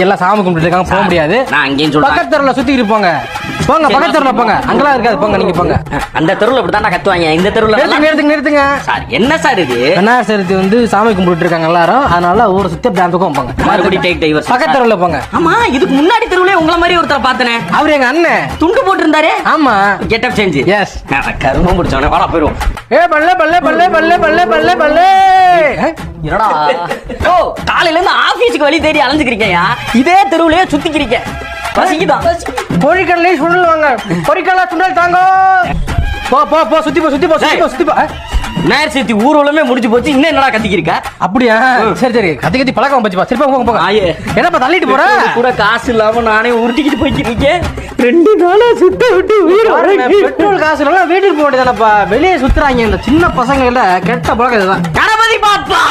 எல்லாம் சாமி கும்பிட்டு இருக்காங்க, போக முடியாது. நான் அங்கேயும் சொல்றேன், பக்கத்து தெருல சுத்திட்டு போங்க. போங்க பக்கத்து தெருல போங்க, அங்கெல்லாம் இருக்காது. போங்க, நீங்க போங்க. அந்த தெருவுல இப்படிதான் கத்துவாங்க. இந்த தெருவுல நிறுத்துங்க. சார் என்ன சார் இது? விநாயகர் சதுர்த்தி வந்து சாமி கும்பிட்டு இருக்காங்க எல்லாரும், அதனால ஊரை சுத்தி பக்கம் போங்க. மறுபடியும் டேக் டைவர்ஸ். பக்கத்து தெருவுல போங்க. ஆமா, இதுக்கு முன்னாடி தெருவுல உங்கள மாதிரி ஒருத்தர் பார்த்தனே, அவரு எங்க அண்ணன். துண்டு போட்டு இருந்தாரு. ஆமா, கெட்டப் சேஞ்ச். எஸ். கருமம் முடிச்சவனே, வாடா போயிரும். ஏ பல்லே பல்லே பல்லே பல்லே பல்லே பல்லே பல்லே. என்னடா ஓ, காலையில இருந்து ஆபீஸ்க்கு வழி தேடி அலைஞ்சுக்கிறீங்கயா, இதே தெருவுலயே சுத்திக்கிறீங்க. பசிக்குதான். பொரிக்கல்லே சுண்டல் வாங்க, பொரிக்கல்ல சுண்டல் தாங்க. போ போ போ, சுத்தி போ சுத்தி போ சுத்தி போ சுத்தி போ. நேர் சேர்த்தி ஊர்வலமே முடிஞ்சு போச்சு, இன்னும் என்னடா கத்திக்கிருக்க? அப்படியா? சரி சரி, கத்தி கத்தி பழக்கம் பச்சுப்பா. சரி போங்க போங்க. என்னப்பா தள்ளிட்டு போற? கூட காசு இல்லாம நானே உருட்டிக்கிட்டு போய்க்கிறீங்க. 2 நாளா சுத்த விட்டு உயிர் பெட்ரோல் காசு இல்ல, வீட்டுக்கு போக வேண்டியதானப்பா. வெளியே சுத்துறாங்க இந்த சின்ன பசங்க. கெட்ட பழக்கம் இதுதான். கணபதி பாப்பா.